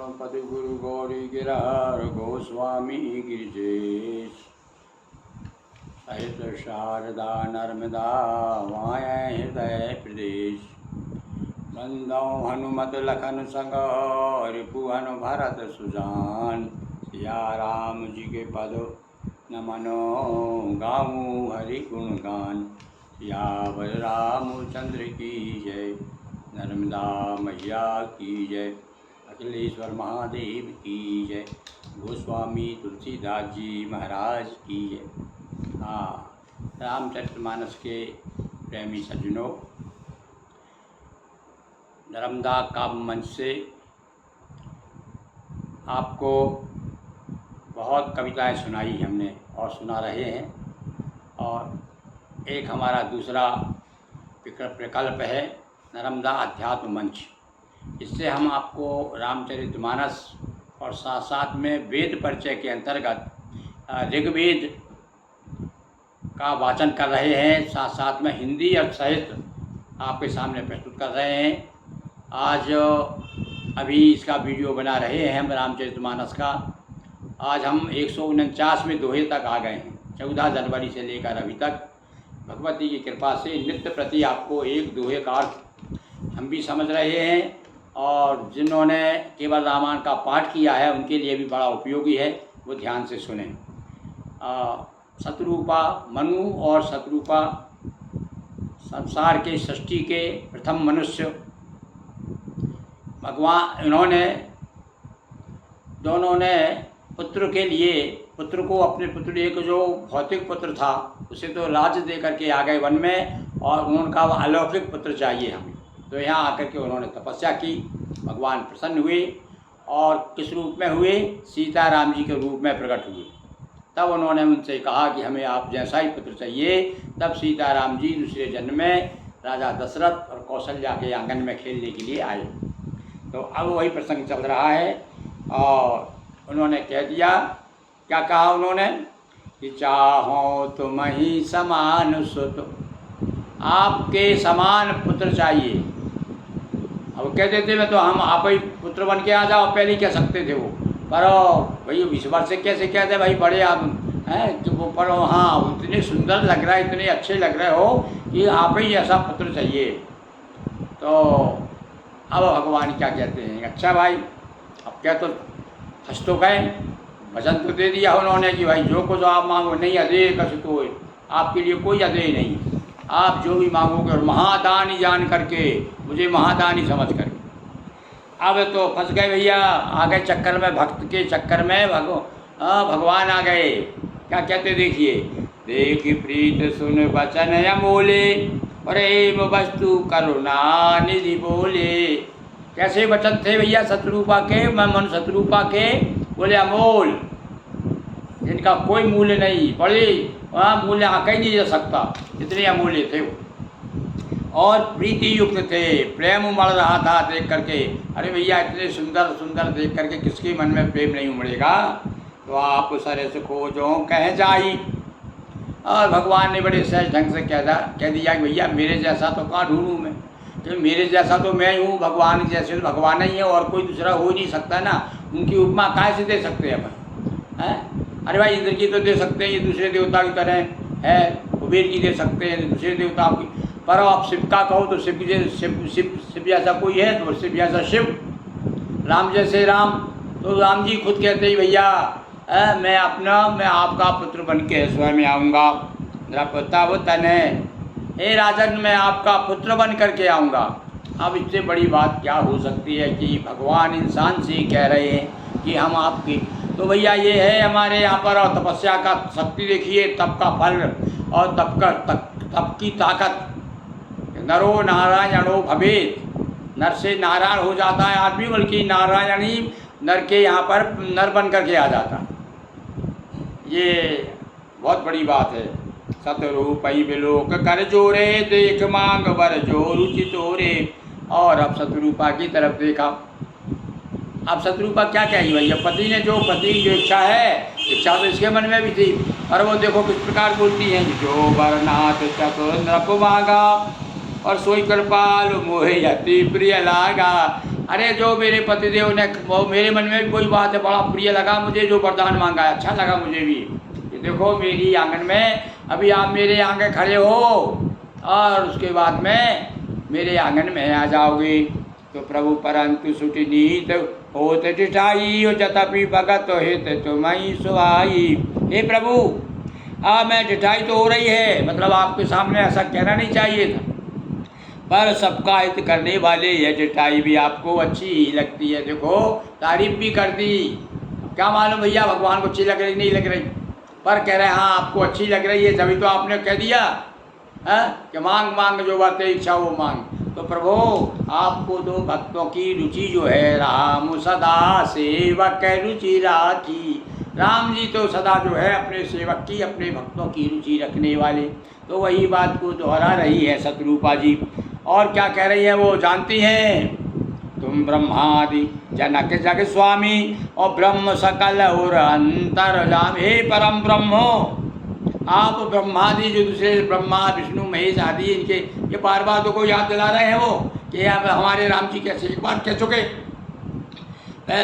पति गुरु गौरी गिरहर गोस्वामी गिरिजेश सहित शारदा नर्मदा वाया हृदय प्रदेश बंदौ हनुमत लखन संग रिपुहन भरत सुजान सिया राम जी के पद नमनो गाऊँ हरि गुण गान सियावर रामचंद्र की जय नर्मदा मैया की जय अखिलेश्वर महादेव की जय गोस्वामी तुलसीदास जी महाराज की जय। हाँ, रामचरितमानस के प्रेमी सज्जनों, नर्मदा काव्य मंच से आपको बहुत कविताएं सुनाई हमने और सुना रहे हैं, और एक हमारा दूसरा प्रकल्प है नर्मदा अध्यात्म मंच। इससे हम आपको रामचरितमानस और साथ साथ में वेद परिचय के अंतर्गत ऋग्वेद का वाचन कर रहे हैं, साथ साथ में हिंदी और साहित्य आपके सामने प्रस्तुत कर रहे हैं। आज अभी इसका वीडियो बना रहे हैं हम रामचरितमानस का। आज हम 149वें दोहे तक आ गए हैं। 14 जनवरी से लेकर अभी तक भगवती की कृपा से नित्य प्रति आपको एक दोहे का अर्थ हम भी समझ रहे हैं, और जिन्होंने केवल रामायण का पाठ किया है उनके लिए भी बड़ा उपयोगी है, वो ध्यान से सुने। शत्रुपा मनु और शत्रुपा संसार के सृष्टि के प्रथम मनुष्य भगवान, इन्होंने दोनों ने पुत्र के लिए, पुत्र को अपने पुत्र, एक जो भौतिक पुत्र था उसे तो राज्य दे करके आ गए वन में, और उनका अलौकिक पुत्र चाहिए हमें। तो यहाँ आकर के उन्होंने तपस्या की, भगवान प्रसन्न हुए और किस रूप में हुए? सीताराम जी के रूप में प्रकट हुए। तब उन्होंने उनसे कहा कि हमें आप जैसा ही पुत्र चाहिए। तब सीताराम जी दूसरे जन्म में राजा दशरथ और कौशल्या के आंगन में खेलने के लिए आए। तो अब वही प्रसंग चल रहा है, और उन्होंने कह दिया, क्या कहा उन्होंने कि चाहो तुम ही समान सुत, आपके समान पुत्र चाहिए। अब कहते थे मैं तो हम आप ही पुत्र बन के आ जाओ, पहले ही कह सकते थे वो, पर भाई इस बार से कैसे कहते भाई बड़े आप हैं कि वो, पर हाँ इतने सुंदर लग रहा है, इतने अच्छे लग रहे हो कि आप ही ऐसा पुत्र चाहिए। तो अब भगवान क्या कहते हैं, अच्छा भाई अब क्या, तो हंस तो गए, वचन तो दे दिया उन्होंने कि भाई जो कुछ आप मांगो, नहीं अधेय कछु तो आपके लिए कोई अधेय नहीं, आप जो भी मांगोगे, और महादानी जान करके, मुझे महादानी समझ करके। अब तो फंस गए भैया, आ गए चक्कर में, भक्त के चक्कर में भगवान आ गए। क्या कहते देखिए, देख प्रीत सुन वचन अमोले, प्रेम वस्तु करुणा निधि बोले। कैसे वचन थे भैया शत्रुपा के, मन शत्रुपा के, बोले अमोल, जिनका कोई मूल्य नहीं, बड़े वहाँ मूल्य आँका ही नहीं जा सकता, इतने अमूल्य थे वो। और प्रीति युक्त थे, प्रेम उमड़ रहा था देख करके। अरे भैया इतने सुंदर सुंदर देख करके किसके मन में प्रेम नहीं उमड़ेगा। तो आप सरे से खोजो कह जाई, और भगवान ने बड़े सहज ढंग से कह दिया कि भैया मेरे जैसा तो कहाँ ढूंढूँ मैं, क्योंकि मेरे जैसा तो मैं हूँ, भगवान जैसे तो भगवान ही है, और कोई दूसरा हो नहीं सकता ना। उनकी उपमा काहे से दे सकते हैं अपन, हैं? अरे भाई इंद्र की तो दे सकते हैं, ये दूसरे देवता की तरह है, कुबेर की दे सकते हैं दूसरे देवता की, पर आप शिव का कहो तो शिव जैसा कोई है तो शिव जैसा शिव, राम जैसे राम। तो राम जी खुद कहते ही भैया मैं आपका पुत्र बन के स्वयं आऊँगा, तब तने हे राजन मैं आपका पुत्र बन करके आऊँगा। अब इससे बड़ी बात क्या हो सकती है कि भगवान इंसान से कह रहे हैं कि हम आपकी, तो भैया ये है हमारे यहाँ पर, और तपस्या का शक्ति देखिए, तप का फल और तप की ताकत। नरो नारायणो भवेत, नर से नारायण हो जाता है आदमी, बल्कि नारायण ही नर के यहाँ पर नर बन करके आ जाता। ये बहुत बड़ी बात है। शतरूपई विलोक कर जोरे, देख मांग वर जो रुचि तोरे। और अब शत्रुपा की तरफ देखा। अब शत्रुपा क्या कहेगी भैया, पति ने जो इच्छा है, इच्छा तो इसके मन में भी थी, पर वो देखो किस प्रकार बोलती हैं, जो वरनाथ चतुर नृप मांगा, और सोई कृपाल मोहे अति प्रिय लागा। अरे जो मेरे पतिदेव ने, वो मेरे मन में भी कोई बात है, बड़ा प्रिय लगा मुझे जो वरदान मांगा है, अच्छा लगा मुझे भी। कि देखो मेरी आंगन में अभी आप मेरे आंगन खड़े हो और उसके बाद में मेरे आंगन में आ जाओगे। तो प्रभु परंतु सुटि नीत होत टिठाई जतपि भगत हित तुम्हारी सुहाई। हे प्रभु, मैं टिठाई तो हो रही है, मतलब आपके सामने ऐसा कहना नहीं चाहिए था, पर सबका हित करने वाले ये टिठाई भी आपको अच्छी ही लगती है। देखो तारीफ भी कर दी, क्या मालूम भैया भगवान को अच्छी लग रही नहीं लग रही, पर कह रहे हैं हाँ आपको अच्छी लग रही है, तभी तो आपने कह दिया है कि मांग मांग जो बातें इच्छा वो मांग। तो प्रभु आपको तो भक्तों की रुचि जो है, राम सदा सेवक रुचि राखी। राम जी तो सदा जो है अपने सेवक की, अपने भक्तों की रुचि रखने वाले। तो वही बात को दोहरा रही है शत्रुपा जी। और क्या कह रही है वो जानती हैं, तुम ब्रह्मादि जनक जग स्वामी और ब्रह्म सकल और अंतर्यामी। हे परम ब्रह्मो, आप ब्रह्मादि जो दूसरे ब्रह्मा विष्णु महेश आदि इनके ये बार बार तो को याद दिला रहे हैं वो कि अब हमारे राम जी कैसे, एक बार कह चुके,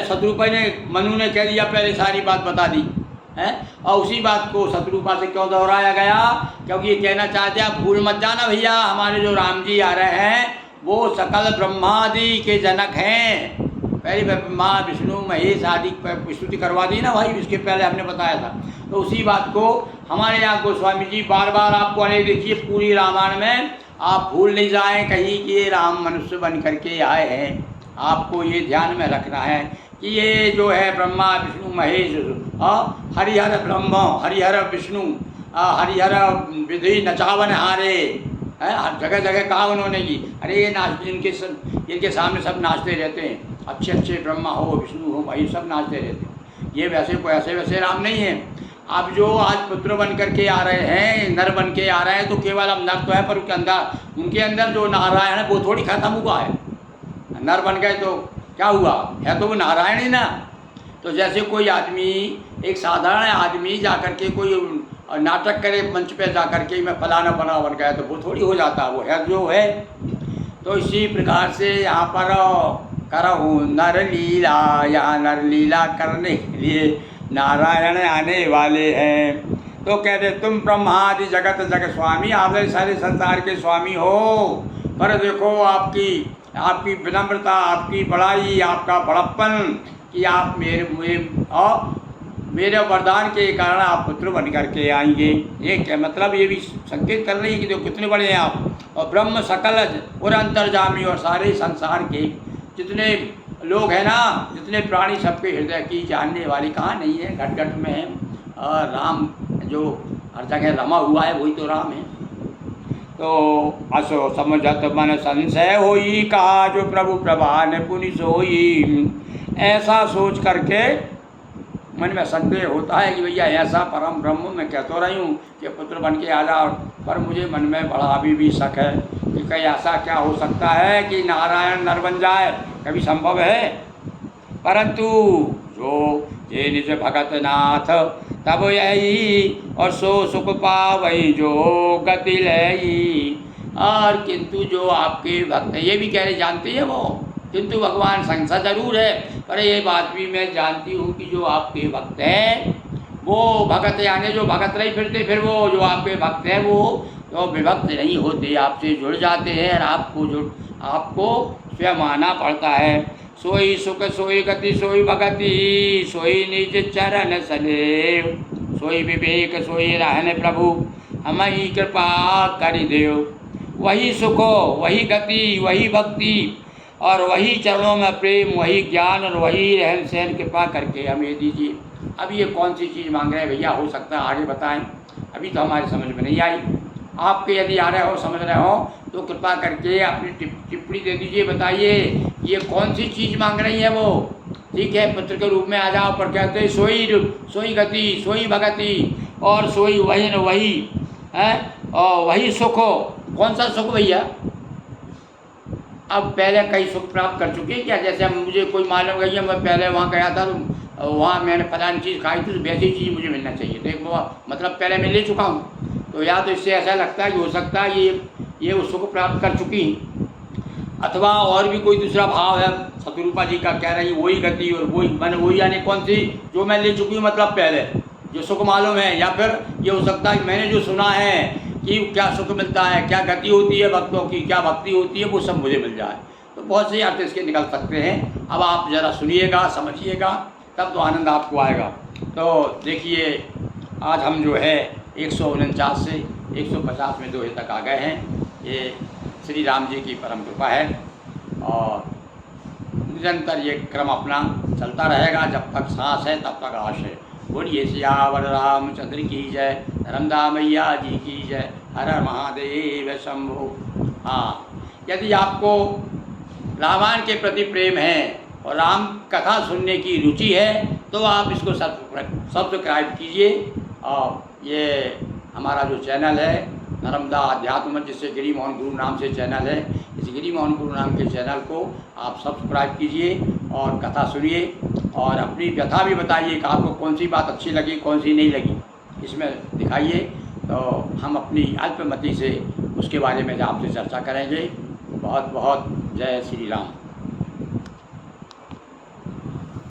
शत्रुपा ने, मनु ने कह दिया पहले, सारी बात बता दी है। और उसी बात को शत्रुपा से क्यों दोहराया गया, क्योंकि ये कहना चाहते हैं आप भूल मत जाना भैया, हमारे जो राम जी आ रहे हैं वो सकल ब्रह्मादि के जनक हैं। पहले ब्रह्मा विष्णु महेश आदि स्तुति करवा दी ना भाई, इसके पहले हमने बताया था। तो उसी बात को हमारे यहाँ गोस्वामी जी बार बार आपको अनेक देखिए पूरी रामायण में आप भूल नहीं जाएं कहीं कि ये राम मनुष्य बन करके आए हैं। आपको ये ध्यान में रखना है कि ये जो है ब्रह्मा विष्णु महेश हरिहर ब्रह्म हरिहर विष्णु हरिहर विधि नचावन हारे है, हर जगह जगह कहा उन्होंने की। अरे ये नाच इनके सामने सब नाचते रहते हैं, अच्छे अच्छे ब्रह्मा हो विष्णु हो भाई सब नाचते रहते हैं। ये वैसे कोई ऐसे वैसे राम नहीं है। आप जो आज पुत्र बन करके आ रहे हैं, नर बन के आ रहे हैं, तो केवल हम नर तो है, पर उनके अंदर जो नारायण है वो थोड़ी खत्म हुआ है। नर बन गए तो क्या हुआ, है तो वो नारायण ही ना। तो जैसे कोई आदमी, एक साधारण आदमी जाकर के कोई नाटक करे मंच पे जाकर के मैं फलाना बना बन गया, तो वो थोड़ी हो जाता, वो है जो है। तो इसी प्रकार से यहाँ पर करहूँ नर लीला, यहाँ नर लीला करने के लिए नारायण आने वाले हैं। तो कहते तुम ब्रह्मादि जगत जग स्वामी, आप सारे संसार के स्वामी हो, पर देखो आपकी विनम्रता, आपकी बड़ाई, आपका बड़प्पन कि आप मेरे वरदान के कारण आप पुत्र बन करके आएंगे। ये क्या मतलब, ये भी संकेत कर रही है कि देखो कितने बड़े हैं आप। और ब्रह्म सकल और अंतर्जामी, और सारे संसार के जितने लोग हैं ना, जितने प्राणी, सबके हृदय की जानने वाली कहाँ नहीं है, घट घट में है। और राम जो हर जगह रमा हुआ है वही तो राम है। तो असो समझत मन संशय होई, कहा जो प्रभु प्रभा ने पुनि सोई। ऐसा सोच करके मन में संदेह होता है कि भैया ऐसा परम ब्रह्म मैं कह तो रही हूँ कि पुत्र बन के आ जाओ, पर मुझे मन में बड़ा अभी भी शक है कि कहीं ऐसा क्या हो सकता है कि नारायण नर बन जाए, कभी संभव है। परंतु जो ये निज भगत नाथ तब यही, और सो सुख पावई जो गति लई। और किंतु जो आपके भक्त, ये भी कह रहे जानते हैं वो, किंतु भगवान संसा जरूर है, पर ये बात भी मैं जानती हूँ कि जो आपके भक्त हैं वो भगत, यानी जो भगत नहीं फिरते, फिर वो जो आपके भक्त हैं वो तो विभक्त नहीं होते, आपसे जुड़ जाते हैं, और आपको स्वयं आना पड़ता है। सोई सुख सोई गति सोई भगति, सोई निज चरण सलेव, सोई विवेक सोई रहन प्रभु, हम ही कृपा करि देव। वही सुख, वही गति, वही भक्ति, और वही चरणों में प्रेम, वही ज्ञान, और वही रहन सहन कृपा करके हमें दीजिए। अब ये कौन सी चीज़ मांग रहे हैं भैया, हो सकता है आगे बताएं, अभी तो हमारी समझ में नहीं आई। आपके यदि आ रहे हो, समझ रहे हो, तो कृपा करके अपनी टिप्पणी दे दीजिए, बताइए ये कौन सी चीज़ मांग रही है वो। ठीक है, पुत्र के रूप में आ जाओ, पर कहते हैं सोई गति सोई भगति, और सोई वही न वही है, और वही सुख हो। कौन सा सुख भैया, अब पहले कई सुख प्राप्त कर चुके हैं क्या? जैसे मुझे कोई मालूम गई है, मैं पहले वहाँ गया था तो वहाँ मैंने फलानी चीज़ खाई थी, तो वैसी चीज़ मुझे मिलना चाहिए। देखो मतलब पहले मैं ले चुका हूँ, तो या तो इससे ऐसा लगता है कि हो सकता है ये वो सुख प्राप्त कर चुकी। अथवा और भी कोई दूसरा भाव है, शत्रुपा जी का कह रही वही गति और वही मैंने वही यानी कौन सी जो मैं ले चुकी हूँ, मतलब पहले जो सुख मालूम है, या फिर ये हो सकता है मैंने जो सुना है कि क्या सुख मिलता है, क्या गति होती है भक्तों की, क्या भक्ति होती है, वो सब मुझे मिल जाए। तो बहुत से अर्थ इसके निकल सकते हैं। अब आप ज़रा सुनिएगा, समझिएगा, तब तो आनंद आपको आएगा। तो देखिए आज हम जो है 149 से 150 में दोहे तक आ गए हैं। ये श्री राम जी की परम कृपा है और निरंतर ये क्रम अपना चलता रहेगा। जब तक सांस है तब तक आश है। बोलिए सियावर रामचंद्र की जय, नर्मदा मैया जी की जय, हर हर महादेव शंभो। हाँ, यदि आपको रामायण के प्रति प्रेम है और राम कथा सुनने की रुचि है तो आप इसको सब्सक्राइब कीजिए। और ये हमारा जो चैनल है नर्मदा अध्यात्म, जिससे गिरी मोहन गुरु नाम से चैनल है, इस गिरी मोहन गुरु नाम के चैनल को आप सब्सक्राइब कीजिए और कथा सुनिए और अपनी व्यथा भी बताइए कि आपको कौन सी बात अच्छी लगी, कौन सी नहीं लगी, इसमें दिखाइए। तो हम अपनी अल्पमति से उसके बारे में आपसे चर्चा करेंगे। बहुत बहुत जय श्री राम।